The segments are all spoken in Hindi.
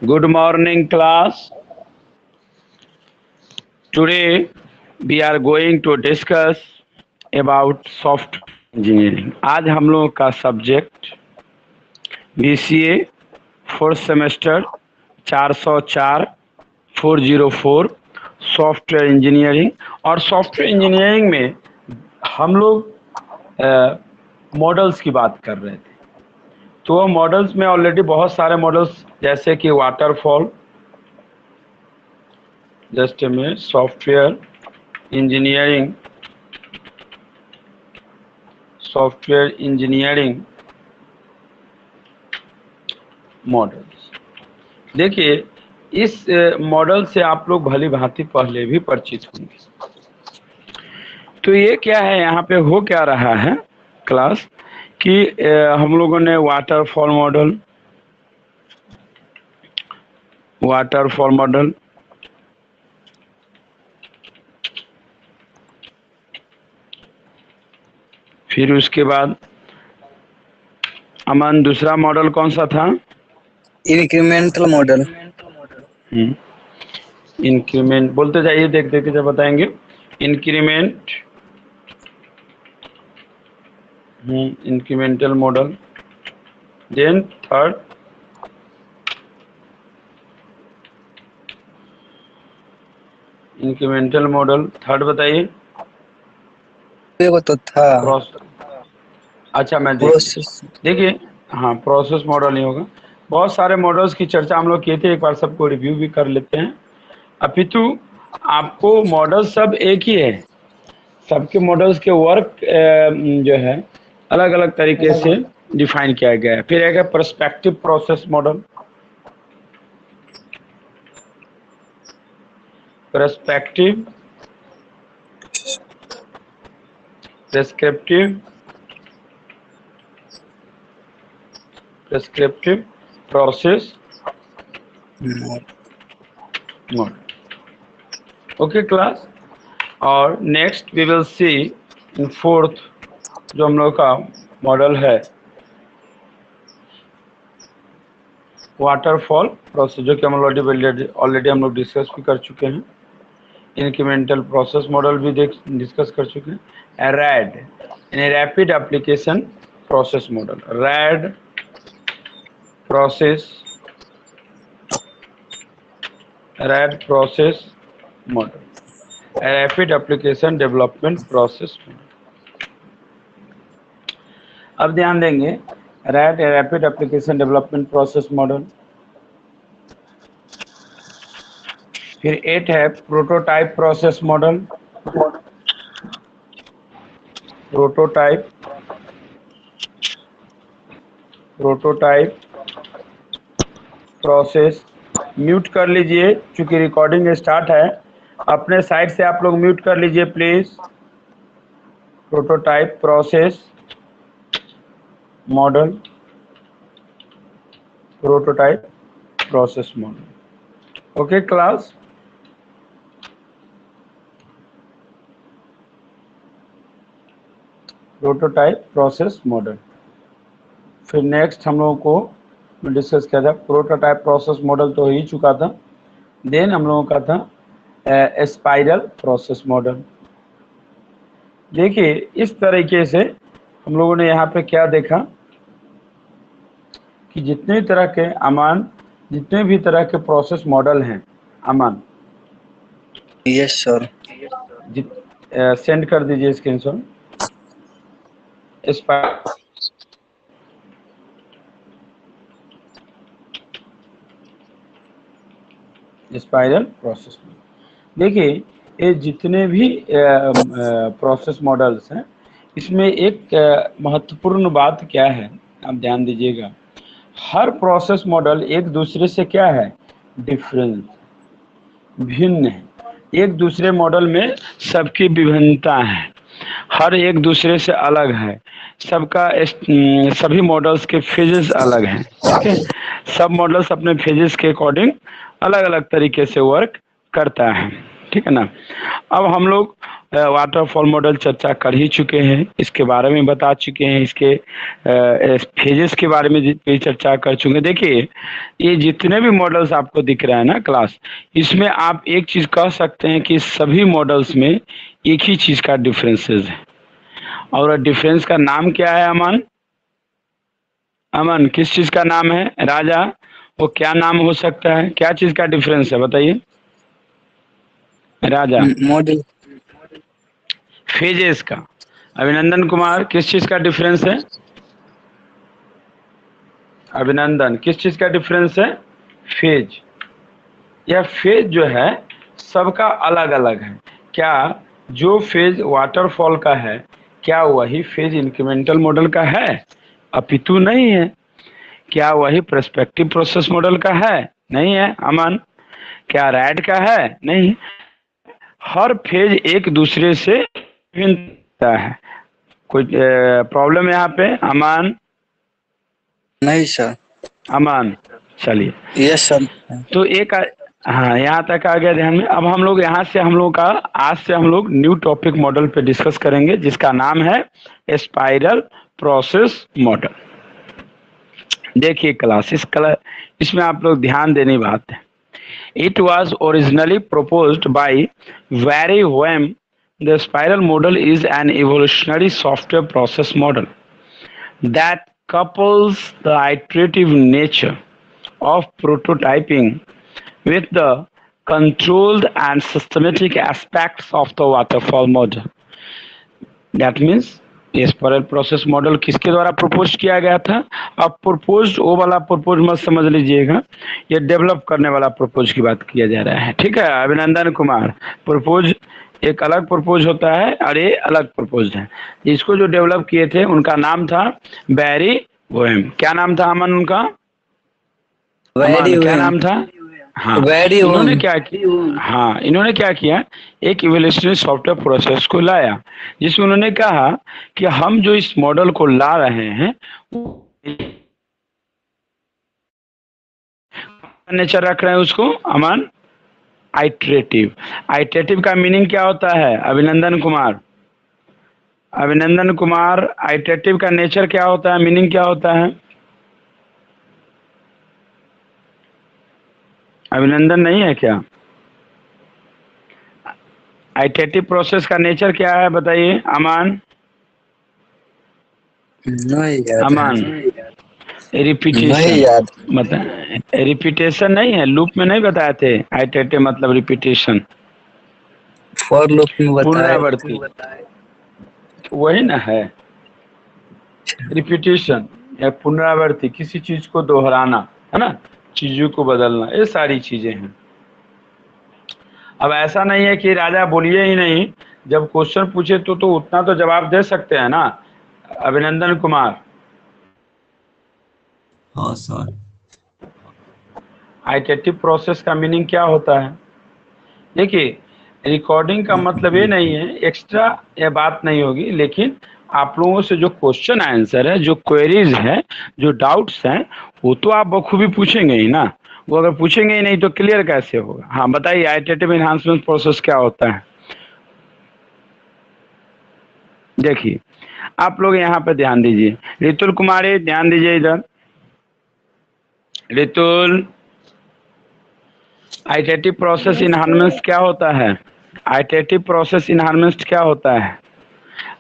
Good morning, class. Today we are going to discuss about software engineering. आज हम लोगों का subject BCA fourth semester 404 404 software engineering. और सॉफ्टवेयर इंजीनियरिंग में हम लोग मॉडल्स की बात कर रहे थे। तो मॉडल्स में ऑलरेडी बहुत सारे मॉडल्स जैसे कि वाटरफॉल, जस्ट में सॉफ्टवेयर इंजीनियरिंग मॉडल्स। देखिए, इस मॉडल से आप लोग भली भांति पहले भी परिचित होंगे। तो ये क्या है, यहाँ पे हो क्या रहा है क्लास कि हम लोगों ने वाटरफॉल मॉडल, फिर उसके बाद अमन दूसरा मॉडल कौन सा था? Incremental model. इंक्रीमेंट बोलते जाइए, देख देख के जब बताएंगे। Incremental model. Then third incremental model, third बताइए। तो था अच्छा, मैं प्रोसेस। देखिए, हाँ प्रोसेस मॉडल ही होगा। बहुत सारे मॉडल्स की चर्चा हम लोग किए थे, एक बार सबको रिव्यू भी कर लेते हैं। अपितु आपको मॉडल सब एक ही है, सबके मॉडल्स के वर्क जो है अलग अलग तरीके से डिफाइन किया गया है। फिर एक है perspective process model, perspective, prescriptive process model. Okay class. और next we will see in fourth जो हम लोग का मॉडल है वाटरफॉल प्रोसेस, जो कि हम ऑलरेडी हम लोग डिस्कस भी कर चुके हैं। इंक्रीमेंटल प्रोसेस मॉडल भी डिस्कस कर चुके हैं। रैड यानी rapid application process model, red process model, rapid application development process model. अब ध्यान देंगे, rapid application development process model. फिर 8 है prototype process model, prototype process. Mute कर लीजिए, चूंकि रिकॉर्डिंग स्टार्ट है, अपने साइड से आप लोग म्यूट कर लीजिए please. Prototype process model, prototype process model. Okay class. Prototype process model. फिर नेक्स्ट हम लोगों को डिस्कस किया था प्रोटोटाइप प्रोसेस मॉडल, तो हो ही चुका था। देन हम लोगों का था स्पाइरल प्रोसेस मॉडल। देखिए, इस तरीके से हम लोगों ने यहाँ पे क्या देखा कि जितने भी तरह के प्रोसेस मॉडल हैं, अमन यस सर। सेंड कर दीजिए स्क्रीनशॉट। Spiral process. देखिए, ये जितने भी प्रोसेस मॉडल्स हैं, इसमें एक महत्वपूर्ण बात क्या है, आप ध्यान दीजिएगा। हर प्रोसेस मॉडल एक दूसरे से क्या है, डिफरेंस, भिन्न है। एक दूसरे मॉडल में सबकी विभिन्नता है, हर एक दूसरे से अलग है। सभी मॉडल्स के फेजेस अलग हैं। ठीक है, सब मॉडल्स अपने फेजेस के अकॉर्डिंग अलग अलग तरीके से वर्क करता है। ठीक है ना। अब हम लोग वाटरफॉल मॉडल चर्चा कर ही चुके हैं, इसके बारे में बता चुके हैं, इसके फेजेस के बारे में भी चर्चा कर चुके हैं। देखिए ये जितने भी मॉडल्स आपको दिख रहे हैं ना क्लास, इसमें आप एक चीज कह सकते हैं कि सभी मॉडल्स में एक ही चीज का डिफरेंसेस है, और डिफरेंस का नाम क्या है? अमन, अमन किस चीज का नाम है? राजा, वो क्या नाम हो सकता है? क्या चीज का डिफरेंस है बताइए राजा? मॉडल फेजेस का। अभिनंदन कुमार किस चीज का डिफरेंस है? अभिनंदन किस चीज का डिफरेंस है? फेज। यह फेज जो है सबका अलग अलग है। क्या जो फेज वाटरफॉल का है क्या वही फेज इंक्रीमेंटल मॉडल का है? अपितु नहीं है। क्या वही पर्सपेक्टिव प्रोसेस मॉडल का है? नहीं है। अमन, क्या रैड का है? नहीं। हर फेज एक दूसरे से भिन्न है। कोई प्रॉब्लम यहाँ पे? अमन, नहीं सर। अमन, चलिए। Yes sir. तो एक हाँ यहाँ तक आ गया ध्यान में। अब हम लोग यहाँ से हम लोग का आज से हम लोग न्यू टॉपिक मॉडल पे डिस्कस करेंगे जिसका नाम है स्पाइरल प्रोसेस मॉडल। देखिए क्लास इसमें आप लोग ध्यान देने बात है। It was originally proposed by Barry Wem. The spiral model is an evolutionary software process model that couples the iterative nature of prototyping with the controlled and systematic aspects of the waterfall model. That means ये स्पाइरल प्रोसेस मॉडल किसके द्वारा प्रपोज किया गया था? अब प्रपोज वो वाला प्रपोज मत समझ लीजिएगा, ये डेवलप करने वाला प्रपोज की बात किया जा रहा है। ठीक है अभिनंदन कुमार, प्रपोज एक अलग प्रपोज होता है और ये अलग प्रपोज है। इसको जो डेवलप किए थे उनका नाम था बैरी वोएम। क्या नाम था अमन उनका? अमन क्या नाम था? हाँ इन्होंने क्या किया? हाँ इन्होंने क्या किया, एक इवोल्यूशनरी सॉफ्टवेयर प्रोसेस को लाया जिसमें उन्होंने कहा कि हम जो इस मॉडल को ला रहे हैं नेचर रख रहे हैं उसको अमन आइटरेटिव। आइटरेटिव का मीनिंग क्या होता है अभिनंदन कुमार? अभिनंदन कुमार आइटरेटिव का नेचर क्या होता है, मीनिंग क्या होता है? अभिनंदन नहीं है क्या? आइटरेटिव प्रोसेस का नेचर क्या है बताइए अमान? अमान रिपीटेशन बता, रिपीटेशन नहीं है, लूप में नहीं बताए थे। आइटरेटिव मतलब रिपीटेशन, फॉर लूप में पुनरावृत्ति, वही ना है रिपीटेशन या पुनरावृत्ति, किसी चीज को दोहराना है ना, चीजों को बदलना, ये सारी चीजें हैं। अब ऐसा नहीं है कि राजा बोलिए ही नहीं, जब क्वेश्चन पूछे तो उतना तो जवाब दे सकते हैं ना अभिनंदन कुमार? हाँ सर। आइटरेटिव प्रोसेस का मीनिंग क्या होता है? देखिए रिकॉर्डिंग का मतलब ये नहीं है, एक्स्ट्रा ये बात नहीं होगी, लेकिन आप लोगों से जो क्वेश्चन आंसर है, जो क्वेरीज है, जो डाउट्स हैं, वो तो आप बखूबी पूछेंगे ही ना। वो अगर पूछेंगे ही नहीं तो क्लियर कैसे होगा? हाँ बताइए आइटरेटिव एनहांसमेंट प्रोसेस क्या होता है? देखिए आप लोग यहाँ पे ध्यान दीजिए, रितुल कुमारी ध्यान दीजिए इधर। रितुल, आइटरेटिव प्रोसेस इनहांसमेंट क्या होता है? आइटरेटिव प्रोसेस इनहांसमेंट क्या होता है?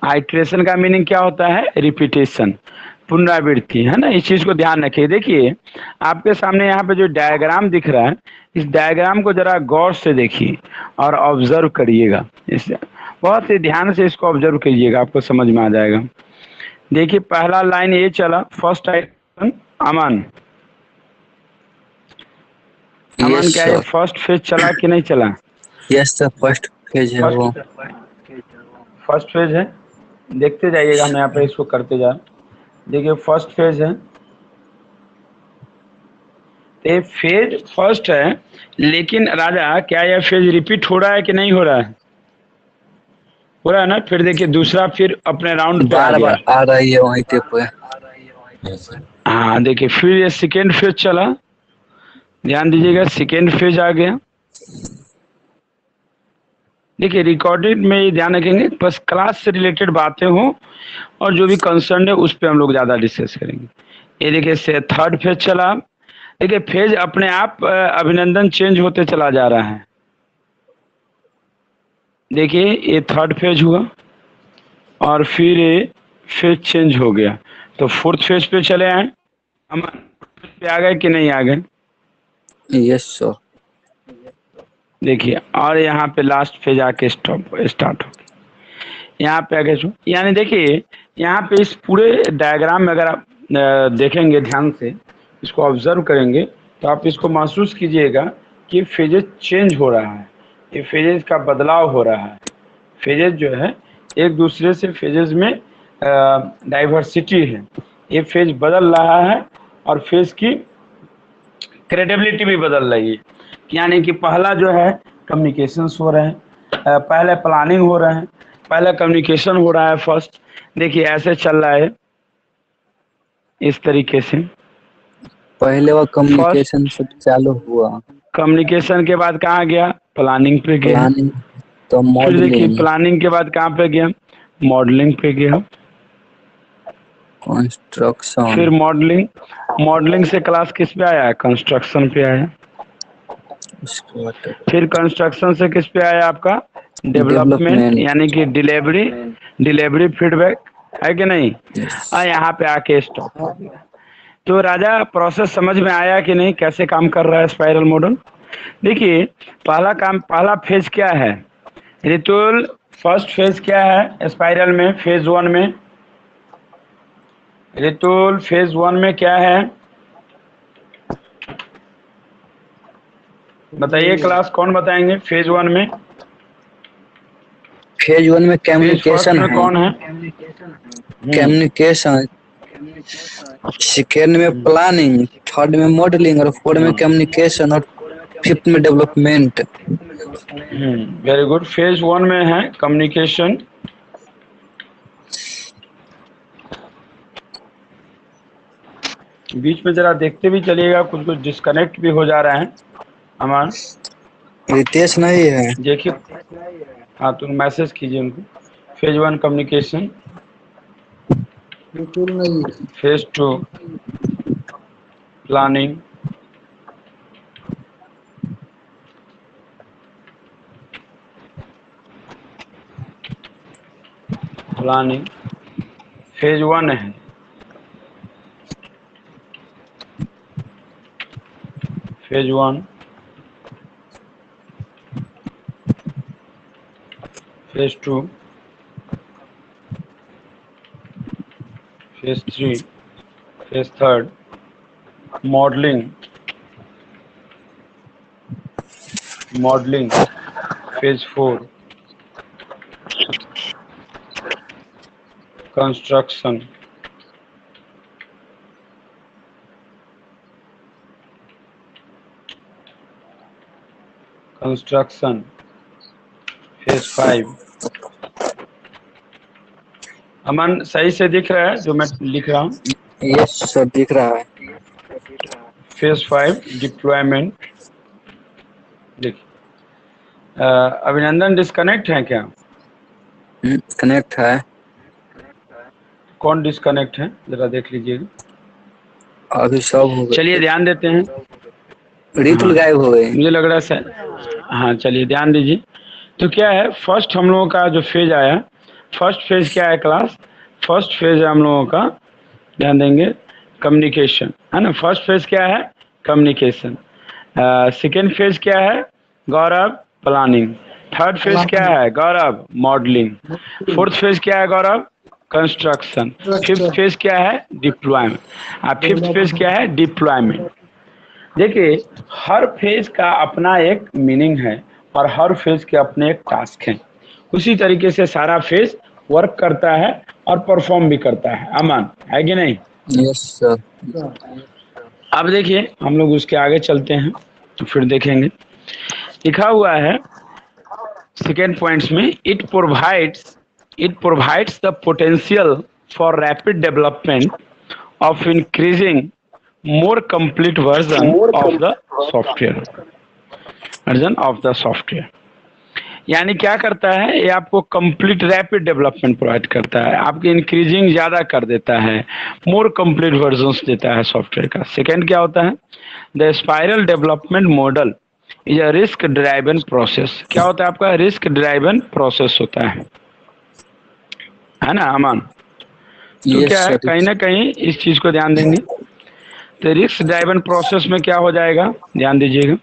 आइटरेशन का मीनिंग क्या होता है? रिपीटेशन, पुनरावृत्ति, है ना। इस चीज को ध्यान रखिए। देखिए आपके सामने यहाँ पे जो डायग्राम दिख रहा है, इस डायग्राम को जरा गौर से देखिए और ऑब्जर्व करिएगा, इसे बहुत ही ध्यान से इसको ऑब्जर्व करिएगा, आपको समझ में आ जाएगा। देखिए पहला लाइन ये चला, फर्स्ट आइटरेशन। अमन, अमन क्या ये फर्स्ट फेज चला कि नहीं चला? यस सर, फर्स्ट फेज है वो। फर्स्ट फेज है, देखते जाइएगा, हम यहाँ पे इसको करते जा। देखिए फर्स्ट फेज है, ये फेज फर्स्ट है, लेकिन राजा क्या यह फेज रिपीट हो रहा है कि नहीं हो रहा है? हो रहा है ना। फिर देखिए दूसरा फिर अपने राउंड पे आ गया, आ रही है वहीं पे। हाँ देखिए फिर ये सेकेंड फेज चला, ध्यान दीजिएगा, सेकेंड फेज आ गया। देखिए रिकॉर्डेड में ये ध्यान रखेंगे बस क्लास से रिलेटेड बातें हों और जो भी कंसर्न है उस पर हम लोग ज़्यादा डिस्कस करेंगे। ये देखिए से थर्ड फेज चला। देखिए फेज अपने आप अभिनंदन चेंज होते चला जा रहा है। देखिए ये थर्ड फेज हुआ और फिर ये फेज चेंज हो गया, तो फोर्थ फेज पे चले आए हम, पे आ गए कि नहीं आ गए? Yes sir. देखिए और यहाँ पे लास्ट फेज आके स्टॉप स्टार्ट हो गया। यहाँ पे आगे जो यानी देखिए यहाँ पे इस पूरे डायग्राम में अगर आप देखेंगे ध्यान से, इसको ऑब्जर्व करेंगे तो आप इसको महसूस कीजिएगा कि फेजेस चेंज हो रहा है, ये फेजेस का बदलाव हो रहा है। फेजेस जो है एक दूसरे से फेजेस में डाइवर्सिटी है, ये फेज बदल रहा है और फेज की क्रेडिबिलिटी भी बदल रही है। यानी कि पहला जो है कम्युनिकेशंस हो रहे हैं, पहले प्लानिंग हो रहे हैं, पहले कम्युनिकेशन हो रहा है फर्स्ट। देखिए ऐसे चल रहा है इस तरीके से। पहले वो फर्स्ट कम्युनिकेशन सब चालू हुआ, कम्युनिकेशन के बाद कहाँ गया? प्लानिंग पे गया। प्लानिंग तो फिर देखिए मॉडलिंग, प्लानिंग के बाद कहाँ पे गया? मॉडलिंग पे गया। कंस्ट्रक्शन, फिर मॉडलिंग, मॉडलिंग से क्लास किस पे आया? कंस्ट्रक्शन पे आया। उसके बाद फिर कंस्ट्रक्शन से किस पे आया आपका? Development, development. यानी कि डिलीवरी, डिलीवरी फीडबैक, है कि नहीं? यस। और यहाँ पे आके स्टॉप हो गया। तो राजा प्रोसेस समझ में आया कि नहीं, कैसे काम कर रहा है स्पाइरल मॉडल? देखिए पहला फेज क्या है रितुल? फर्स्ट फेज क्या है स्पाइरल में? फेज वन में रितुल, फेज वन में क्या है बताइए क्लास, कौन बताएंगे फेज वन में? फेज वन में फेज फर्स्ट कम्युनिकेशन में है, कौन है? कम्युनिकेशन। सेकेंड में प्लानिंग, थर्ड में मॉडलिंग और फोर्थ में कम्युनिकेशन और फिफ्थ में development. Very good. Phase one में है कम्युनिकेशन, बीच में जरा देखते भी चलिएगा, कुछ कुछ डिस्कनेक्ट भी हो जा रहा है अमन। रितेश नहीं है। देखिए हाँ तो मैसेज कीजिए उनको। Phase one communication, phase two planning, planning phase one है। Phase one, phase two, phase three, phase third modelling, modelling phase four construction, construction phase five. Aman सही से दिख रहा है जो मैं लिख रहा हूँ? यस सर दिख रहा है। Phase five deployment. देखिए अभिनंदन डिस्कनेक्ट है क्या? कनेक्ट है। कौन डिस्कनेक्ट है जरा देख लीजिएगा। अभी सब हो गए। चलिए ध्यान देते हैं। रितुल हाँ गायब हो गए। मुझे लग रहा है सर, हाँ चलिए ध्यान दीजिए। तो क्या है फर्स्ट हम लोगों का जो फेज आया, फर्स्ट फेज क्या है क्लास? फर्स्ट फेज है हम लोगों का, ध्यान देंगे, कम्युनिकेशन, है ना? फर्स्ट फेज क्या है? कम्युनिकेशन। सेकेंड फेज क्या है गौरव? प्लानिंग। थर्ड फेज क्या है गौरव? मॉडलिंग। फोर्थ फेज क्या है गौरव? कंस्ट्रक्शन। फिफ्थ फेज क्या है? डिप्लॉयमेंट। फिफ्थ फेज क्या है? डिप्लॉयमेंट। देखिए हर फेज का अपना एक मीनिंग है और हर फेज के अपने एक टास्क हैं। उसी तरीके से सारा फेज वर्क करता है और परफॉर्म भी करता है। अमन है कि नहीं? Yes sir. अब देखिए हम लोग उसके आगे चलते हैं तो फिर देखेंगे। लिखा हुआ है सेकेंड पॉइंट्स में, it provides the potential for rapid development of increasing more complete version of the software, यानी क्या करता है, ये आपको कंप्लीट रैपिड डेवलपमेंट प्रोवाइड करता है, आपकी इंक्रीजिंग ज़्यादा कर देता है, मोर कंप्लीट वर्जन्स देता है सॉफ्टवेयर का। सेकेंड क्या होता है, the spiral development model is a risk driven process. क्या होता है आपका, रिस्क ड्राइवन प्रोसेस होता है ना अमन। तो यस क्या है, सर। कहीं ना कहीं इस चीज़ को ध्यान देंगे तो रिस्क ड्राइवन प्रोसेस में क्या हो जाएगा, ध्यान दीजिएगा,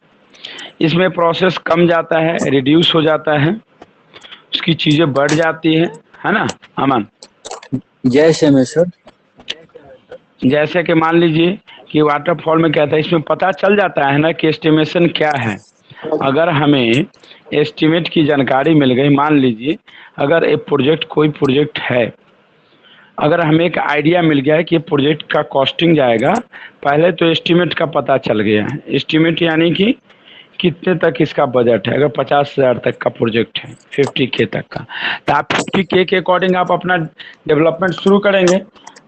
इसमें प्रोसेस कम जाता है, रिड्यूस हो जाता है, उसकी चीज़ें बढ़ जाती है ना अमन। जैसे में सर, जैसे कि मान लीजिए कि वाटरफॉल में क्या था, इसमें पता चल जाता है ना कि एस्टिमेशन क्या है। अगर हमें एस्टिमेट की जानकारी मिल गई, मान लीजिए अगर एक प्रोजेक्ट, कोई प्रोजेक्ट है, अगर हमें एक आइडिया मिल गया है कि प्रोजेक्ट का कॉस्टिंग जाएगा, पहले तो एस्टिमेट का पता चल गया है। एस्टिमेट यानी कि कितने तक इसका बजट है। अगर 50,000 तक का प्रोजेक्ट है, 50K तक का, तो आप 50K के अकॉर्डिंग आप अपना डेवलपमेंट शुरू करेंगे।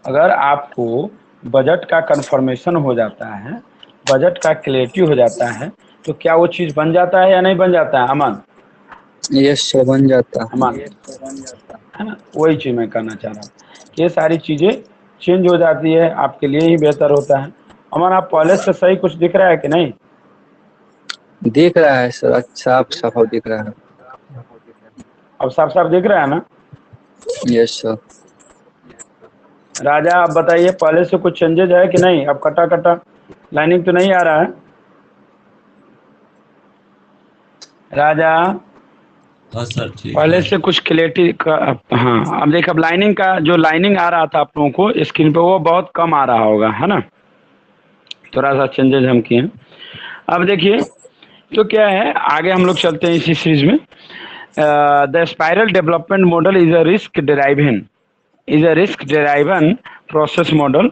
अगर आपको बजट का कंफर्मेशन हो जाता है, बजट का क्लियरिटी हो जाता है, तो क्या वो चीज़ बन जाता है या नहीं बन जाता है अमन? यस सर, बन जाता है। अमन, है ना, वही चीज़ मैं कहना चाह रहा हूँ कि ये सारी चीज़ें चेंज हो जाती है, आपके लिए ही बेहतर होता है। अमन, आप पहले से सही कुछ दिख रहा है कि नहीं? दिख रहा है सर, अच्छा साफ साफ दिख रहा है। अब साफ साफ दिख रहा है ना? Yes sir. राजा, आप बताइए, पहले से कुछ चेंजेज है कि नहीं? अब कटा कटा लाइनिंग तो नहीं आ रहा है राजा? हाँ सर, ठीक पहले है। से कुछ क्लियरिटी का, हाँ अब देखिए, अब लाइनिंग का जो लाइनिंग आ रहा था आप लोगों को स्क्रीन पे, वो बहुत कम आ रहा होगा, है ना? थोड़ा सा चेंजेज हम किए। अब देखिए, तो क्या है, आगे हम लोग चलते हैं इसी सीरीज में। The spiral development model is a risk driven process model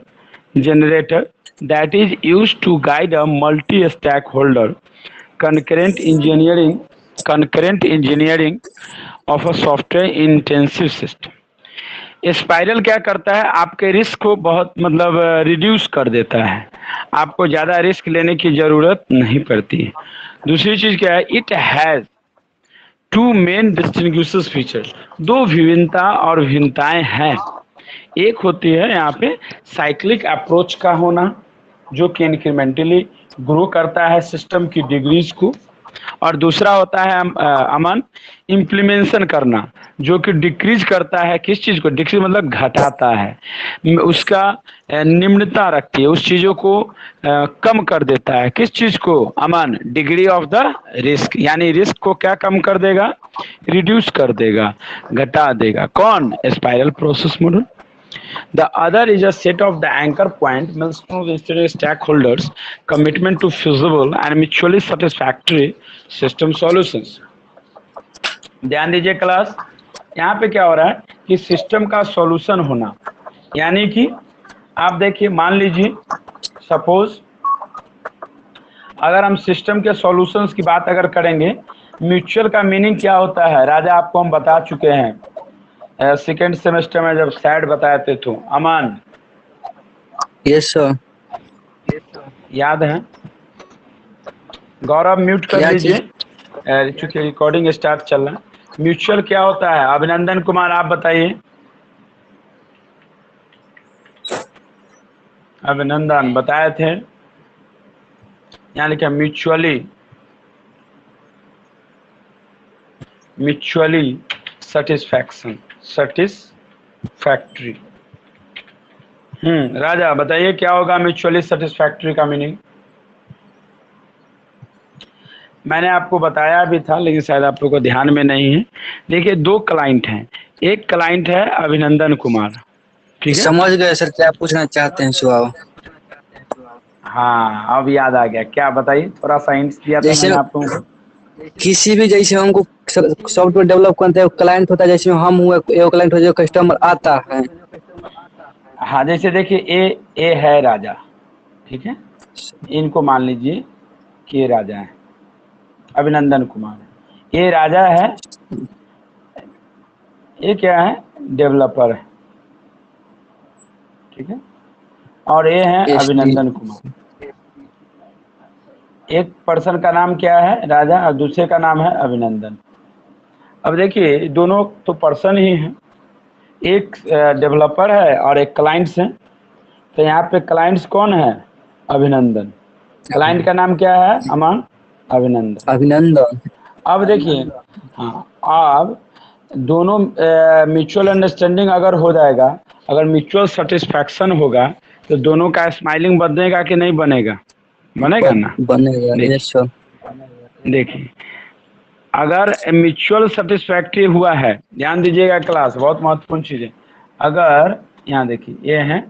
generator that is used to guide a multi stakeholder concurrent engineering of a software intensive system। Spiral क्या करता है, आपके रिस्क को बहुत मतलब रिड्यूस कर देता है, आपको ज़्यादा रिस्क लेने की ज़रूरत नहीं पड़ती है। दूसरी चीज़ क्या है, it has two main distinguishes feature, दो विभिन्नता और भिन्नताएं हैं। एक होती है यहाँ पे साइक्लिक अप्रोच का होना, जो कि इंक्रीमेंटली ग्रो करता है सिस्टम की डिग्रीज को, और दूसरा होता है अमन, इम्प्लीमेंशन करना, जो कि डिक्रीज करता है। किस चीज़ को डिक्रीज मतलब घटाता है, उसका निम्नता रखती है, उस चीज़ों को कम कर देता है। किस चीज़ को अमन, डिग्री ऑफ द रिस्क, यानी रिस्क को क्या कम कर देगा, रिड्यूस कर देगा, घटा देगा। कौन, spiral process model. The other is a set of the anchor point milestones with stakeholders commitment to feasible and mutually satisfactory system solutions। ध्यान दीजिए क्लास, यहाँ पे क्या हो रहा है कि सिस्टम का सॉल्यूशन होना, यानी कि आप देखिए, मान लीजिए सपोज अगर हम सिस्टम के सॉल्यूशंस की बात अगर करेंगे, म्यूचुअल का मीनिंग क्या होता है राजा, आपको हम बता चुके हैं सेकेंड सेमेस्टर में जब सैड बताए थे तो अमन, यस सर। याद है? गौरव म्यूट कर क्या लीजिए, चीज? चूंकि रिकॉर्डिंग स्टार्ट चल रहा है। म्यूचुअल क्या होता है, अभिनंदन कुमार आप बताइए। अभिनंदन बताए थे, यानी कि म्यूचुअली सेटिस्फैक्ट्री। राजा बताइए क्या होगा म्यूचुअली सेटिस्फैक्ट्री का मीनिंग। मैंने आपको बताया भी था, लेकिन शायद आप लोगों को ध्यान में नहीं है। देखिए, दो क्लाइंट हैं, एक क्लाइंट है अभिनंदन कुमार, ठीक है? समझ गए सर, क्या पूछना चाहते हैं सुहाव? हाँ, अब याद आ गया, क्या बताइए, थोड़ा सा हिंट्स दिया था जैसे मैंने आप लोगों को। किसी भी, जैसे हमको सॉफ्टवेयर डेवलप करते हैं, क्लाइंट होता है, जैसे हम हुए एक क्लाइंट हो जो कस्टमर आता है। हाँ, जैसे देखिए, ए है राजा, ठीक है, इनको मान लीजिए कि ये राजा है, अभिनंदन कुमार है। ये राजा है, ये क्या है, डेवलपर है, ठीक है, और ये है एसटी। अभिनंदन कुमार। एक पर्सन का नाम क्या है राजा और दूसरे का नाम है अभिनंदन। अब देखिए दोनों तो पर्सन ही हैं, एक डेवलपर है और एक क्लाइंट्स है। तो यहाँ पे क्लाइंट्स कौन है? अभिनंदन। क्लाइंट का नाम क्या है अमन? अभिनंदन। अभिनंदन। अब देखिए, हाँ, अब दोनों म्यूचुअल अंडरस्टैंडिंग अगर हो जाएगा, अगर म्यूचुअल सेटिस्फैक्शन होगा तो दोनों का स्माइलिंग बनेगा कि नहीं बनेगा? बनेगा ना? बनेगा। Yes sir. देखिए अगर म्यूचुअल सेटिस्फैक्ट्री हुआ है, ध्यान दीजिएगा क्लास, बहुत महत्वपूर्ण चीज है। अगर यहाँ देखिए ये है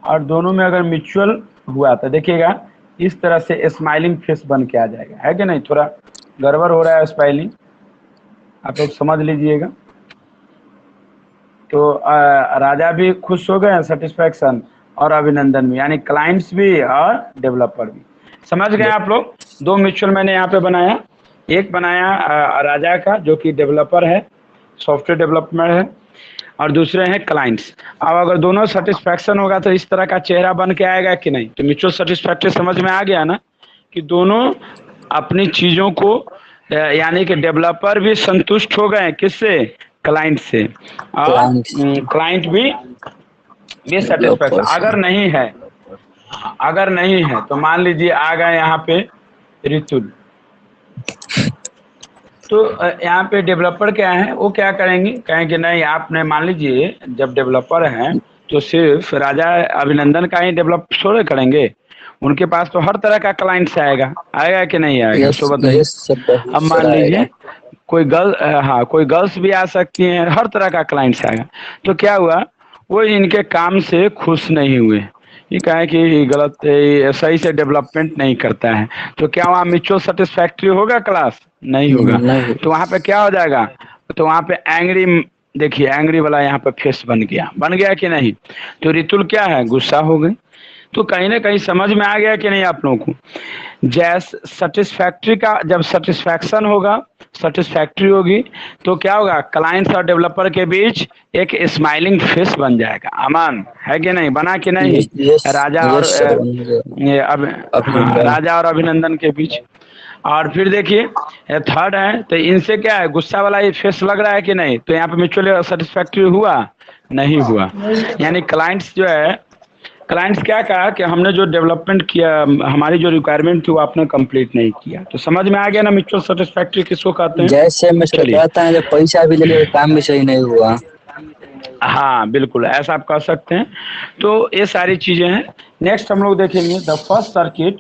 और दोनों में अगर म्यूचुअल हुआ तो देखिएगा इस तरह से स्माइलिंग फेस बन के आ जाएगा, है कि नहीं? थोड़ा गड़बड़ हो रहा है स्माइलिंग, आप लोग समझ लीजिएगा। तो राजा भी खुश हो गए, सेटिस्फैक्शन, और अभिनंदन भी, यानी क्लाइंट्स भी और डेवलपर भी। समझ गए आप लोग? दो म्यूचुअल मैंने यहाँ पे बनाया, एक बनाया राजा का जो कि डेवलपर है, सॉफ्टवेयर डेवलपमेंट है, और दूसरे हैं क्लाइंट्स। अब अगर दोनों सेटिस्फैक्शन होगा तो इस तरह का चेहरा बन के आएगा कि नहीं? तो म्यूचुअल सेटिस्फैक्ट्री समझ में आ गया ना, कि दोनों अपनी चीजों को यानी कि डेवलपर भी संतुष्ट हो गए किससे? क्लाइंट से, और क्लाइंट भी सेटिस्फैक्शन। अगर नहीं है तो मान लीजिए आ गए यहाँ पे रितुल, तो यहाँ पे डेवलपर क्या है, वो क्या करेंगे, कहेंगे नहीं आपने, मान लीजिए जब डेवलपर हैं तो सिर्फ राजा अभिनंदन का ही डेवलप थोड़े करेंगे, उनके पास तो हर तरह का क्लाइंट्स आएगा कि नहीं आएगा? तो बताइए। अब मान लीजिए कोई गर्ल्स भी आ सकती हैं, हर तरह का क्लाइंट्स आएगा। तो क्या हुआ, वो इनके काम से खुश नहीं हुए, ये कहे कि गलत, सही से डेवलपमेंट नहीं करता है। तो क्या वहाँ म्यूचुअल सेटिस्फैक्ट्री होगा क्लास? नहीं होगा। तो वहाँ पे क्या हो जाएगा, तो वहाँ पे एंग्री, देखिए एंग्री वाला यहाँ पे फेस बन गया कि नहीं? तो रितुल क्या है, गुस्सा हो गई। तो कहीं ना कहीं समझ में आ गया कि नहीं आप लोगों को? जैसे सेटिस्फैक्ट्री का, जब सेटिस्फैक्शन होगा, सेटिस्फैक्ट्री होगी, तो क्या होगा, क्लाइंट्स और डेवलपर के बीच एक स्माइलिंग फेस बन जाएगा। अमन, है कि नहीं? बना कि नहीं? राजा और अभिनंदन के बीच। और फिर देखिए थर्ड है, तो इनसे क्या है, गुस्सा वाला ये फेस लग रहा है कि नहीं? तो यहाँ पे म्यूचुअली सेटिस्फैक्ट्री हुआ? नहीं हुआ। यानी क्लाइंट्स जो है, क्लाइंट्स क्या कहा कि हमने जो डेवलपमेंट किया, हमारी जो रिक्वायरमेंट थी वो आपने कंप्लीट नहीं किया। तो समझ में आ गया ना म्यूचुअल सेटिस्फैक्ट्री किसको कहते हैं? जैसे मैं कहता है, जब पैसा भी ले लिया काम भी सही नहीं हुआ। हाँ बिल्कुल, ऐसा आप कह सकते हैं। तो ये सारी चीजें हैं। नेक्स्ट हम लोग देखेंगे, the first circuit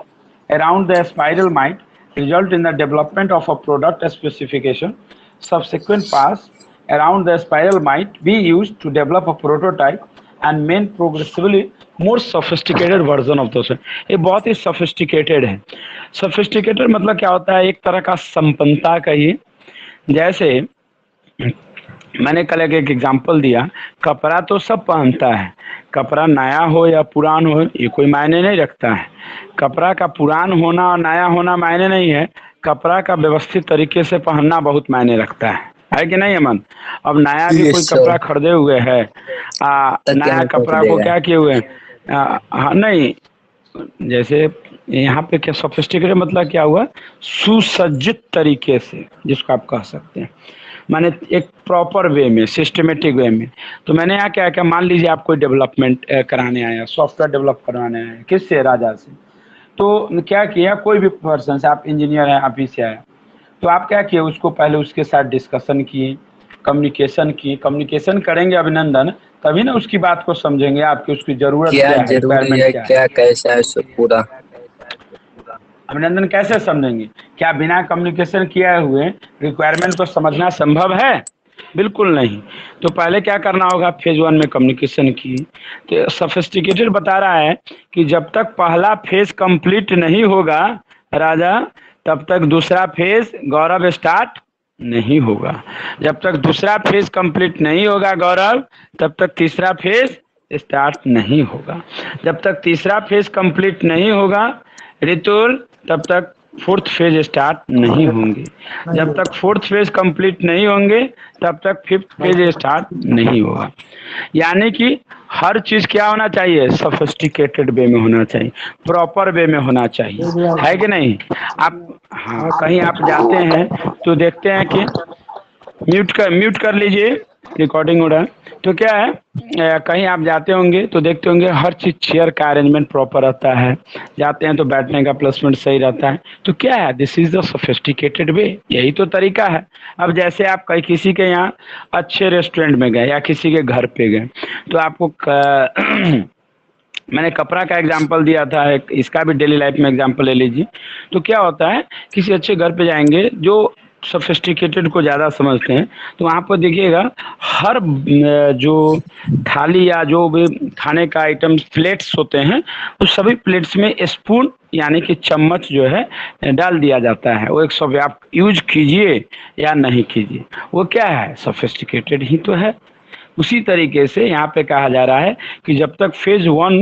around the spiral might result in the development of a product specification. Subsequent pass around the spiral might be used to develop a prototype and main progressively more sophisticated version of those. ये बहुत ही sophisticated है। Sophisticated मतलब क्या होता है, एक तरह का संपन्नता कहिए। जैसे मैंने कल एक एग्जाम्पल दिया, कपड़ा तो सब पहनता है, कपड़ा नया हो या पुरान हो ये कोई मायने नहीं रखता है। कपड़ा का पुरान होना और नया होना मायने नहीं है, कपड़ा का व्यवस्थित तरीके से पहनना बहुत मायने रखता है कि नहीं अमन? अब नया भी कोई कपड़ा खरीदे हुए है, नया कपड़ा को क्या किए हुए हाँ नहीं, जैसे यहाँ पे क्या सोफिस्टिकेटेड मतलब क्या हुआ, सुसज्जित तरीके से, जिसको आप कह सकते हैं, माने एक प्रॉपर वे में, सिस्टमेटिक वे में। तो मैंने यहाँ क्या क्या, मान लीजिए आप कोई डेवलपमेंट कराने आया, सॉफ्टवेयर डेवलप करवाने आया, किससे? राजा से। तो क्या किया, कोई भी पर्सन से, आप इंजीनियर हैं, आप ही से आया, तो आप क्या किए, उसको पहले उसके साथ डिस्कशन किए, कम्युनिकेशन की। कम्युनिकेशन करेंगे अभिनंदन, तभी ना उसकी बात को समझेंगे, आपकी उसकी जरूरत क्या है, रिक्वायरमेंट क्या है, कैसा है सब पूरा। अभिनंदन कैसे समझेंगे? क्या बिना कम्युनिकेशन किए हुए रिक्वायरमेंट को समझना संभव है? बिल्कुल नहीं। तो पहले क्या करना होगा, फेज 1 में कम्युनिकेशन की। तो सोफिस्टिकेटेड बता रहा है कि जब तक पहला फेज कंप्लीट नहीं होगा राजा, तब तक दूसरा फेज गौरव स्टार्ट नहीं होगा। जब तक दूसरा फेज कंप्लीट नहीं होगा गौरव, तब तक तीसरा फेज स्टार्ट नहीं होगा। जब तक तीसरा फेज कंप्लीट नहीं होगा रितुल, तब तक फोर्थ फेज स्टार्ट नहीं होंगे। जब तक फोर्थ फेज कंप्लीट नहीं होंगे तब तक फिफ्थ फेज स्टार्ट नहीं होगा। यानी कि हर चीज क्या होना चाहिए, सोफिस्टिकेटेड वे में होना चाहिए, प्रॉपर वे में होना चाहिए, है कि नहीं? आप हाँ, कहीं आप जाते हैं तो देखते हैं कि म्यूट कर लीजिए, रिकॉर्डिंग हो रहा है। तो क्या है, कहीं आप जाते होंगे तो देखते होंगे हर चीज चेयर का अरेंजमेंट प्रॉपर रहता है, जाते हैं तो बैठने का प्लेसमेंट सही रहता है। तो क्या है, दिस इज द सोफिस्टिकेटेड वे, यही तो तरीका है। अब जैसे आप कहीं किसी के यहाँ अच्छे रेस्टोरेंट में गए या किसी के घर पे गए, तो आपको मैंने कपड़ा का एग्जांपल दिया था, एक इसका भी डेली लाइफ में एग्जांपल ले लीजिए। तो क्या होता है, किसी अच्छे घर पे जाएंगे जो सोफिस्टिकेटेड को ज़्यादा समझते हैं, तो वहाँ पर देखिएगा हर जो थाली या जो भी खाने का आइटम प्लेट्स होते हैं, उस सभी प्लेट्स में स्पून यानी कि चम्मच जो है डाल दिया जाता है। वो एक सब आप यूज कीजिए या नहीं कीजिए, वो क्या है, सोफिस्टिकेटेड ही तो है। उसी तरीके से यहाँ पे कहा जा रहा है कि जब तक फेज 1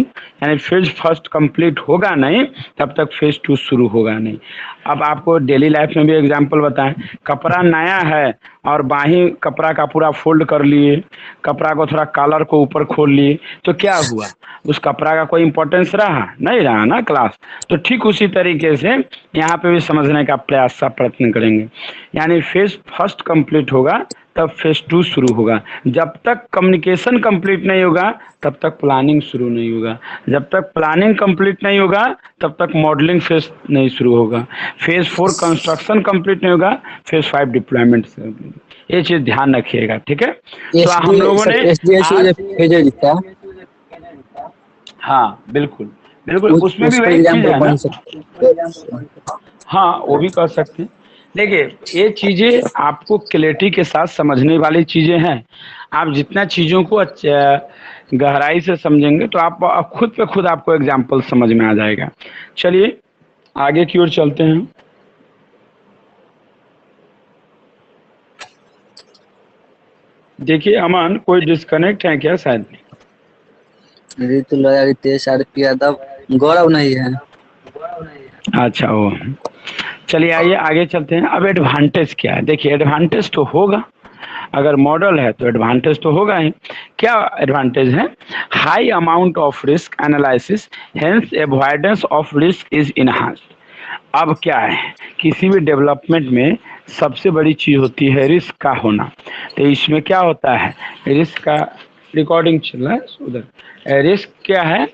यानी फेज फर्स्ट कंप्लीट होगा नहीं, तब तक फेज 2 शुरू होगा नहीं। अब आपको डेली लाइफ में भी एग्जांपल बताएं, कपड़ा नया है और बाही कपड़ा का पूरा फोल्ड कर लिए, कपड़ा को थोड़ा कॉलर को ऊपर खोल लिए, तो क्या हुआ, उस कपड़ा का कोई इंपॉर्टेंस रहा नहीं, रहा ना क्लास। तो ठीक उसी तरीके से यहाँ पे भी समझने का प्रयास सा प्रयत्न करेंगे। यानी फेज फर्स्ट कंप्लीट होगा तब फेज 2 शुरू होगा। जब तक कम्युनिकेशन कंप्लीट नहीं होगा तब तक प्लानिंग शुरू नहीं होगा। जब तक प्लानिंग कंप्लीट नहीं होगा तब तक मॉडलिंग फेज नहीं शुरू होगा। फेज 4 कंस्ट्रक्शन कंप्लीट नहीं होगा, फेज 5 डिप्लॉयमेंट। ये चीज ध्यान रखिएगा, ठीक है। तो हम लोगों ने हाँ बिल्कुल बिल्कुल, उसमें भी वही चीज है ना। हाँ वो भी कर सकते हैं। देखिए ये चीजें आपको क्लैरिटी के साथ समझने वाली चीजें हैं। आप जितना चीजों को गहराई से समझेंगे तो आप खुद पे खुद आपको एग्जाम्पल समझ में आ जाएगा। चलिए आगे की ओर चलते हैं। देखिए अमन, कोई डिस्कनेक्ट है क्या? शायद रितुल रितेश आरपी यादव, गौरव नहीं है। अच्छा वो, चलिए आइए आगे चलते हैं। अब एडवांटेज क्या है, देखिए एडवांटेज तो होगा, अगर मॉडल है तो एडवांटेज तो होगा ही। क्या एडवांटेज है? High amount of risk analysis, hence avoidance of risk is enhanced. अब क्या है, किसी भी डेवलपमेंट में सबसे बड़ी चीज होती है रिस्क का होना। तो इसमें क्या होता है, रिस्क का रिकॉर्डिंग चल रहा है उधर। रिस्क क्या है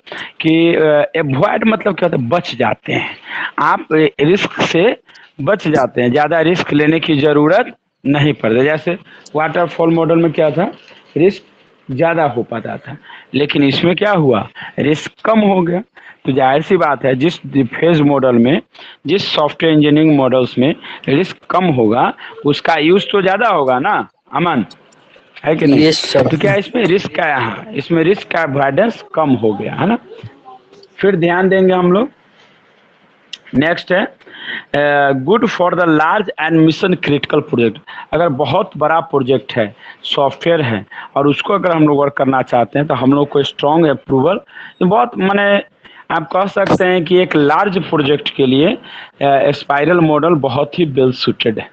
कि अवॉइड मतलब क्या होता है, बच जाते हैं आप, रिस्क से बच जाते हैं, ज़्यादा रिस्क लेने की ज़रूरत नहीं पड़ती। जैसे वाटरफॉल मॉडल में क्या था, रिस्क ज़्यादा हो पाता था, लेकिन इसमें क्या हुआ, रिस्क कम हो गया। तो जाहिर सी बात है, जिस फेज मॉडल में, जिस सॉफ्टवेयर इंजीनियरिंग मॉडल्स में रिस्क कम होगा उसका यूज तो ज़्यादा होगा ना अमन, है कि नहीं? तो क्या इसमें रिस्क का, यहाँ इसमें रिस्क का अवॉइडेंस कम हो गया है ना। फिर ध्यान देंगे हम लोग, नेक्स्ट है good for the large and mission critical project. अगर बहुत बड़ा प्रोजेक्ट है, सॉफ्टवेयर है, और उसको अगर हम लोग वर्क करना चाहते हैं तो हम लोग को स्ट्रॉन्ग अप्रूवल, बहुत माने आप कह सकते हैं कि एक लार्ज प्रोजेक्ट के लिए स्पाइरल मॉडल बहुत ही वेल सूटेड है।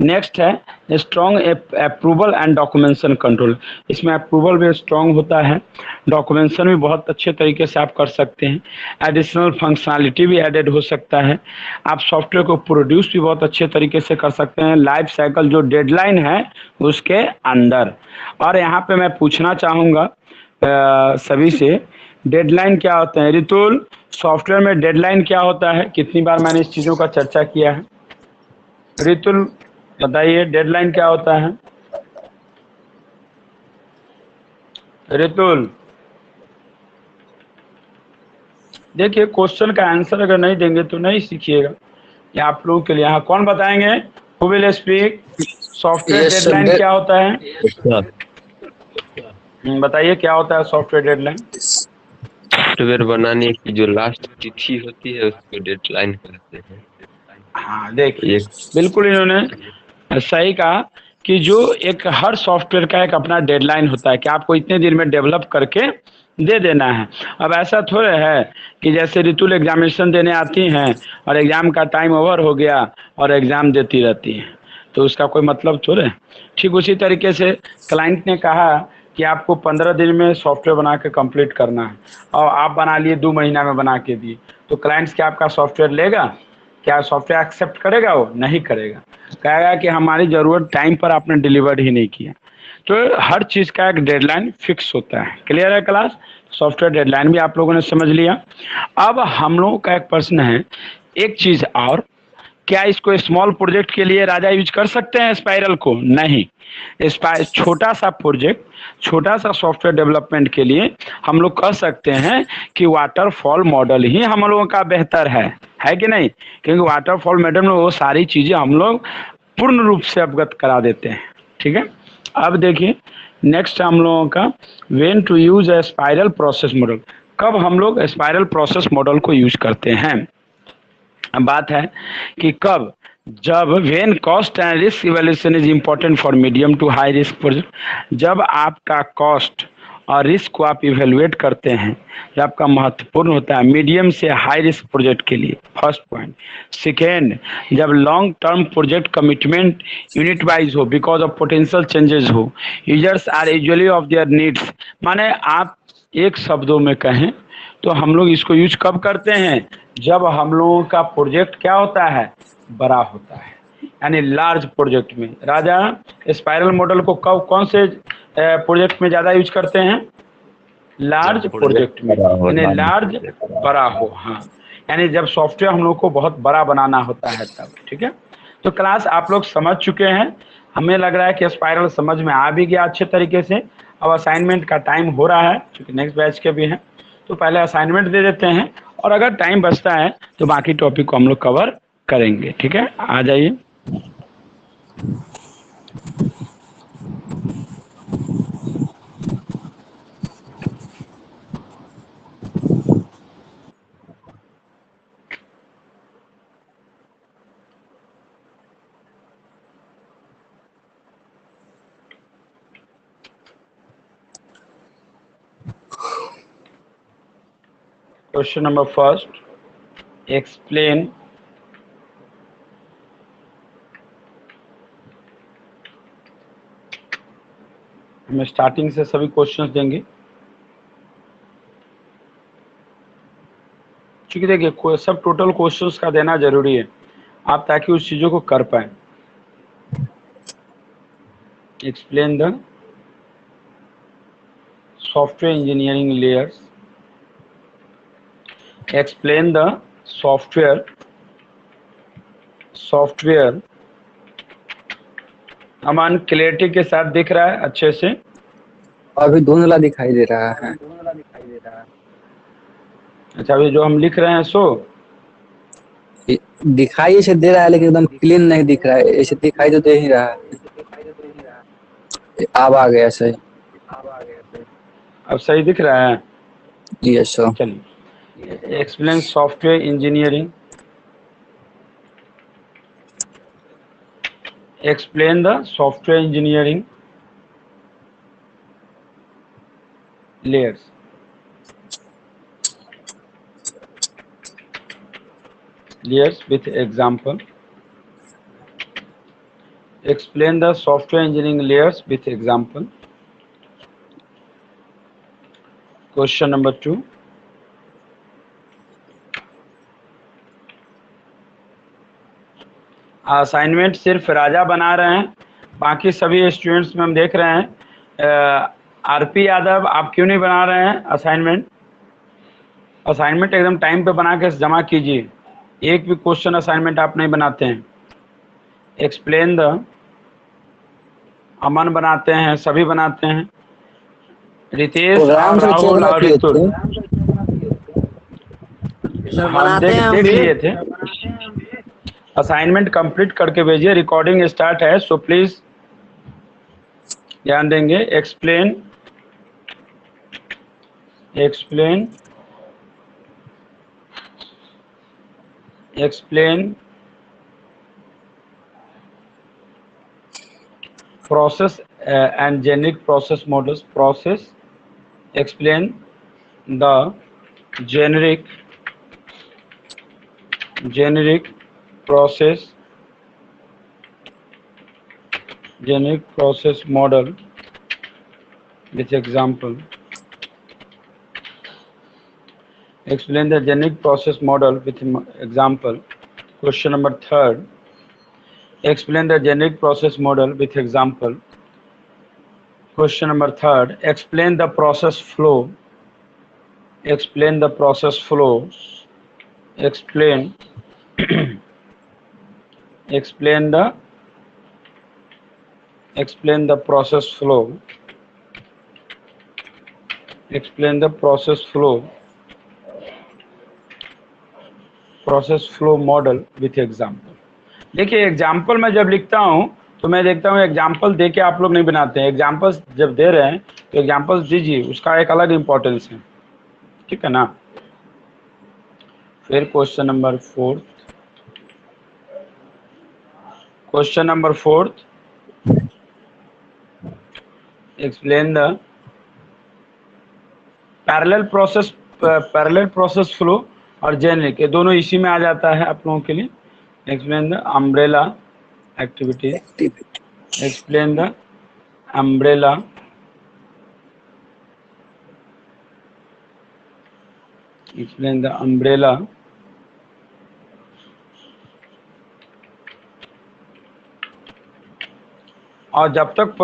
नेक्स्ट है strong approval and documentation control. इसमें अप्रूवल भी स्ट्रॉन्ग होता है, डॉक्यूमेंटेशन भी बहुत अच्छे तरीके से आप कर सकते हैं, एडिशनल फंक्शनलिटी भी एडेड हो सकता है, आप सॉफ्टवेयर को प्रोड्यूस भी बहुत अच्छे तरीके से कर सकते हैं लाइफ साइकिल जो डेडलाइन है उसके अंदर। और यहाँ पे मैं पूछना चाहूँगा सभी से, डेडलाइन क्या होते हैं? रितुल, सॉफ्टवेयर में डेडलाइन क्या होता है? कितनी बार मैंने इस चीज़ों का चर्चा किया है, रितुल बताइए डेडलाइन क्या होता है? रितुल देखिए, क्वेश्चन का आंसर अगर नहीं देंगे तो नहीं सीखिएगा। या आप लोगों के लिए यहाँ कौन बताएंगे? Who will speak? Software deadline क्या होता है? बताइए क्या होता है सॉफ्टवेयर डेडलाइन? सॉफ्टवेयर बनाने की जो लास्ट तिथि होती है उसको डेडलाइन कहते हैं। हाँ देखिए, बिल्कुल इन्होंने सही कहा कि जो एक हर सॉफ्टवेयर का एक अपना डेडलाइन होता है कि आपको इतने दिन में डेवलप करके दे देना है। अब ऐसा थोड़े है कि जैसे रितुल एग्जामिनेशन देने आती हैं और एग्जाम का टाइम ओवर हो गया और एग्जाम देती रहती हैं, तो उसका कोई मतलब थोड़े। ठीक उसी तरीके से क्लाइंट ने कहा कि आपको 15 दिन में सॉफ्टवेयर बना के कंप्लीट करना है और आप बना लिए 2 महीना में बना के दिए, तो क्लाइंट्स क्या आपका सॉफ्टवेयर लेगा? क्या सॉफ्टवेयर एक्सेप्ट करेगा? वो नहीं करेगा। कहेगा कि हमारी ज़रूरत टाइम पर आपने डिलीवर्ड ही नहीं किया। तो हर चीज़ का एक डेडलाइन फिक्स होता है। क्लियर है क्लास? सॉफ्टवेयर डेडलाइन भी आप लोगों ने समझ लिया। अब हम लोगों का एक प्रश्न है, एक चीज़ और, क्या इसको स्मॉल प्रोजेक्ट के लिए राजा यूज कर सकते हैं स्पाइरल को? नहीं। छोटा सा प्रोजेक्ट, छोटा सा सॉफ्टवेयर डेवलपमेंट के लिए हम लोग कह सकते हैं कि वाटरफॉल मॉडल ही हम लोगों का बेहतर है कि नहीं? क्योंकि वाटरफॉल मॉडल में वो सारी चीज़ें हम लोग पूर्ण रूप से अवगत करा देते हैं। ठीक है, अब देखिए नेक्स्ट हम लोगों का, when to use a spiral process model. कब हम लोग स्पाइरल प्रोसेस मॉडल को यूज करते हैं? बात है कि कब, जब when cost and risk evaluation is important for medium to high risk project. जब आपका कॉस्ट और रिस्क को आप इवेलुएट करते हैं, जब आपका महत्वपूर्ण होता है मीडियम से हाई रिस्क प्रोजेक्ट के लिए, फर्स्ट पॉइंट। सेकेंड, जब long term project commitment unit wise हो, बिकॉज ऑफ पोटेंशियल चेंजेस हो, users are usually of their needs. माने आप एक शब्दों में कहें तो हम लोग इसको यूज कब करते हैं? जब हम लोगों का प्रोजेक्ट क्या होता है? बड़ा होता है, यानी लार्ज प्रोजेक्ट में। राजा स्पाइरल मॉडल को कब, कौन से प्रोजेक्ट में ज्यादा यूज करते हैं? लार्ज प्रोजेक्ट में, यानी लार्ज बड़ा हो। हाँ, यानी जब सॉफ्टवेयर हम लोग को बहुत बड़ा बनाना होता है तब। ठीक है, तो क्लास आप लोग समझ चुके हैं। हमें लग रहा है कि स्पाइरल समझ में आ भी गया अच्छे तरीके से। अब असाइनमेंट का टाइम हो रहा है, क्योंकि नेक्स्ट बैच के भी हैं, तो पहले असाइनमेंट दे देते हैं, और अगर टाइम बचता है तो बाकी टॉपिक को हम लोग कवर करेंगे। ठीक है, आ जाइए। क्वेश्चन नंबर फर्स्ट, एक्सप्लेन हमें स्टार्टिंग से सभी क्वेश्चंस देंगे, क्योंकि देखिए सब टोटल क्वेश्चंस का देना जरूरी है आप, ताकि उस चीजों को कर पाए। Explain the software engineering layers. Explain the software Aman clarity के साथ दिख रहा है अच्छे से? अभी धुंधला दिखाई दे रहा है। अच्छा, अभी जो हम लिख रहे हैं सो दिखाई ऐसे दे रहा है, लेकिन एकदम क्लीन नहीं दिख रहा है। ऐसे दिखाई तो दे ही रहा है। अब आ गया सही। अब सही दिख रहा है? Yes sir. चलिए, explain software engineering. Explain the software engineering layers. Layers with example. Explain the software engineering layers with example. Question number 2. Assignment सिर्फ राजा बना रहे हैं, बाकी सभी स्टूडेंट्स में हम देख रहे हैं। आरपी यादव, आप क्यों नहीं बना रहे हैं असाइनमेंट? असाइनमेंट एकदम टाइम पे बना के जमा कीजिए। एक भी क्वेश्चन असाइनमेंट आप नहीं बनाते हैं। एक्सप्लेन द, अमन बनाते हैं, सभी बनाते हैं। रितेश और राहुल और ऋतु हम देख लिए थे। असाइनमेंट कंप्लीट करके भेजिए। रिकॉर्डिंग स्टार्ट है, सो प्लीज ध्यान देंगे। Explain process and generic process models. Explain the generic process model with example. Explain the generic process model with example. Question number 3. Explain the generic process model with example. Question number 3, explain the process flow. Explain the process flow. Explain explain the process flow. Explain the process flow model with example. देखिए एग्जाम्पल मैं जब लिखता हूं तो मैं देखता हूं एग्जाम्पल दे के आप लोग नहीं बनाते हैं। एग्जाम्पल्स जब दे रहे हैं तो एग्जाम्पल्स दीजिए, उसका एक अलग इंपॉर्टेंस है, ठीक है ना। फिर question number 4, explain the parallel process flow और जेनरिक, ये दोनों इसी में आ जाता है आप लोगों के लिए। Explain the umbrella activities. Explain the umbrella और जब तक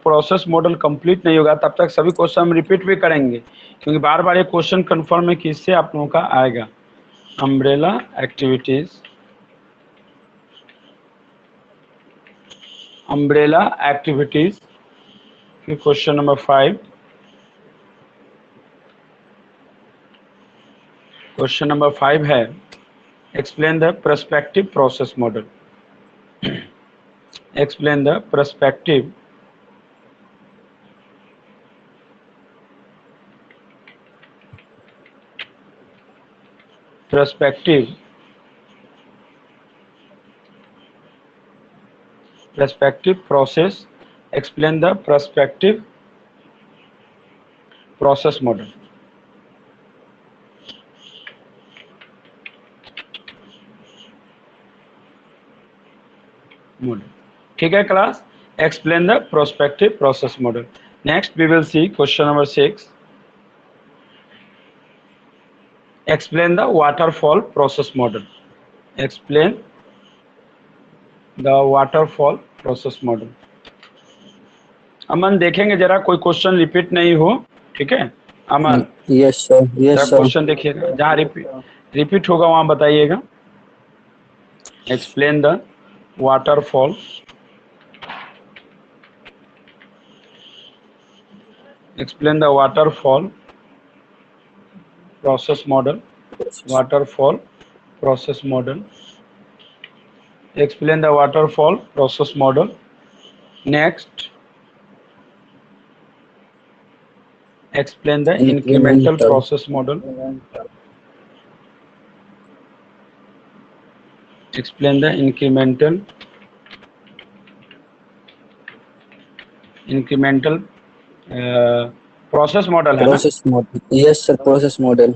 प्रोसेस मॉडल कंप्लीट नहीं होगा तब तक सभी क्वेश्चन हम रिपीट भी करेंगे, क्योंकि बार बार ये क्वेश्चन कंफर्म है कि इससे आप लोगों का आएगा। अम्ब्रेला एक्टिविटीज, फिर क्वेश्चन नंबर 5, क्वेश्चन नंबर 5 है explain the perspective process model. Explain the perspective process. Explain the perspective process model. ठीक है class, explain the perspective process model. Next we will see question number 6. Explain the waterfall process model. Explain the waterfall process model. Aman देखेंगे जरा कोई क्वेश्चन रिपीट नहीं हो, ठीक है Aman? Yes sir, yes sir. Question देखिएगा, जहाँ रिपीट होगा वहां बताइएगा। Explain the waterfall process model. Waterfall process model. Explain the waterfall process model. Next, explain the incremental process model. Explain the incremental process model है ना? Yes sir, process model.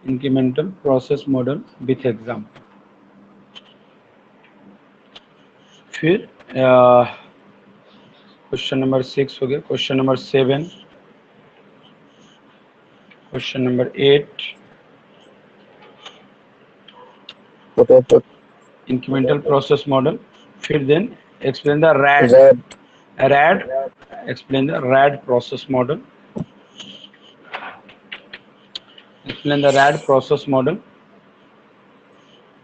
Incremental process model with example. फिर क्वेश्चन नंबर 6 हो गया, question number 7, question number 8, incremental process model. फिर then explain the RAD. Explain the RAD process model. Explain the RAD process model.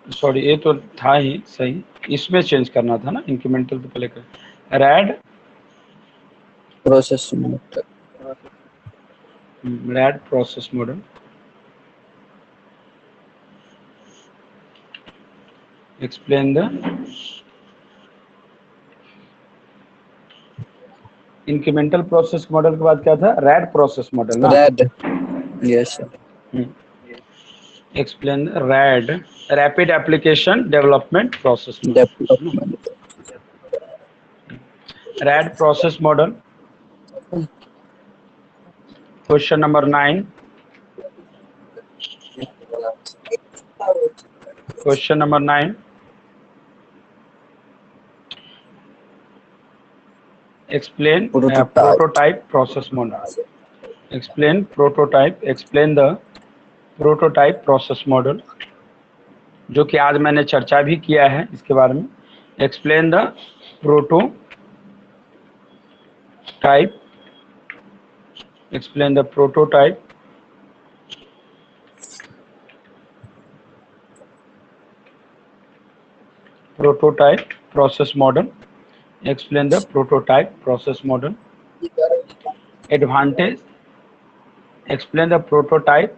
Sorry ये तो था ही सही, इसमें चेंज करना था ना, इंक्रीमेंटल तो पहले कर। RAD process model. Explain the incremental process model के बाद क्या था? RAD प्रोसेस मॉडल ना? Yes sir. Explain the RAD, Rapid Application Development Process Model. RAD process model. Question number 9. Question number 9. Explain prototype process model. Explain the prototype process model. जो कि आज मैंने चर्चा भी किया है इसके बारे में। Explain the prototype, explain the prototype, process model, explain the prototype process model, advantage, explain the prototype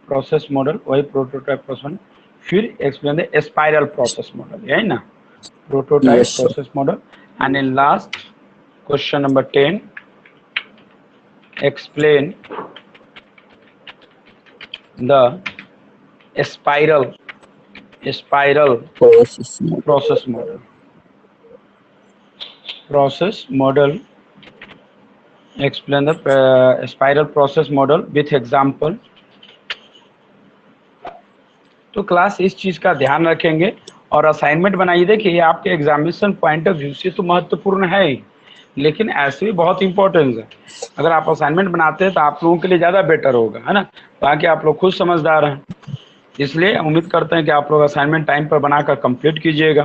process model, वही prototype process model, फिर explain the spiral process model, यही ना prototype Yes, sir. process model, and in last question number 10, explain the spiral process model. Explain the spiral process model with example. तो क्लास इस चीज का ध्यान रखेंगे और असाइनमेंट बनाइए। देखिए आपके एग्जामिनेशन पॉइंट ऑफ व्यू से तो महत्वपूर्ण है ही, लेकिन ऐसे भी बहुत इंपॉर्टेंट है। अगर आप असाइनमेंट बनाते हैं तो आप लोगों के लिए ज़्यादा बेटर होगा, है ना। ताकि आप लोग खुद समझदार हैं, इसलिए उम्मीद करते हैं कि आप लोग असाइनमेंट टाइम पर बनाकर कंप्लीट कीजिएगा,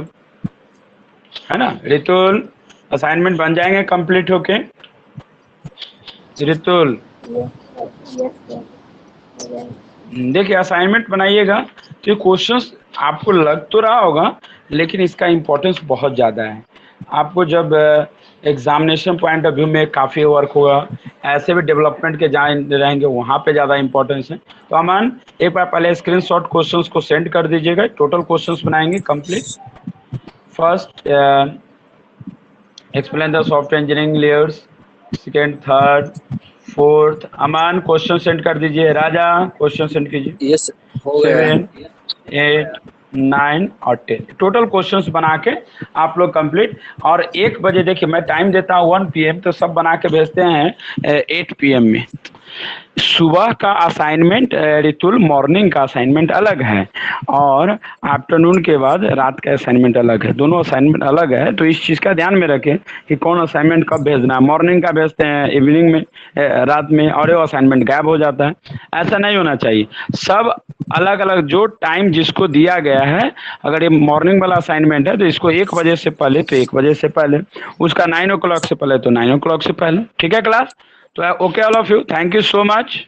है ना। रितुल, असाइनमेंट बन जाएंगे कंप्लीट होके? रितुल, देखिए असाइनमेंट बनाइएगा तो क्वेश्चंस आपको लग तो रहा होगा, लेकिन इसका इम्पोर्टेंस बहुत ज़्यादा है। आपको जब एग्जामिनेशन पॉइंट ऑफ व्यू में काफ़ी वर्क होगा, ऐसे भी डेवलपमेंट के जहाँ रहेंगे वहाँ पे ज़्यादा इंपॉर्टेंस है। तो अमन एक बार पहले स्क्रीनशॉट क्वेश्चंस को सेंड कर दीजिएगा। टोटल क्वेश्चंस बनाएंगे complete. First, explain the software engineering layers, second, third, fourth. Aman question send कर दीजिए। राजा क्वेश्चन सेंड कीजिए। यस, हो गया। 7, 8, 9 और 10 टोटल क्वेश्चंस बना के आप लोग कंप्लीट। और 1 बजे देखिए मैं टाइम देता हूँ 1 PM, तो सब बना के भेजते हैं 8 PM में। सुबह का असाइनमेंट रितुल, मॉर्निंग का असाइनमेंट अलग है और आफ्टरनून के बाद रात का असाइनमेंट अलग है। दोनों असाइनमेंट अलग है, तो इस चीज़ का ध्यान में रखें कि कौन असाइनमेंट कब भेजना है। मॉर्निंग का भेजते हैं इवनिंग में, रात में, और वो असाइनमेंट गायब हो जाता है। ऐसा नहीं होना चाहिए। सब अलग अलग जो टाइम जिसको दिया गया है, अगर ये मॉर्निंग वाला असाइनमेंट है तो इसको 1 बजे से पहले तो 1 बजे से पहले, उसका 9 o'clock से पहले तो 9 o'clock से पहले। ठीक है क्लास? तो okay all of you, thank you so much.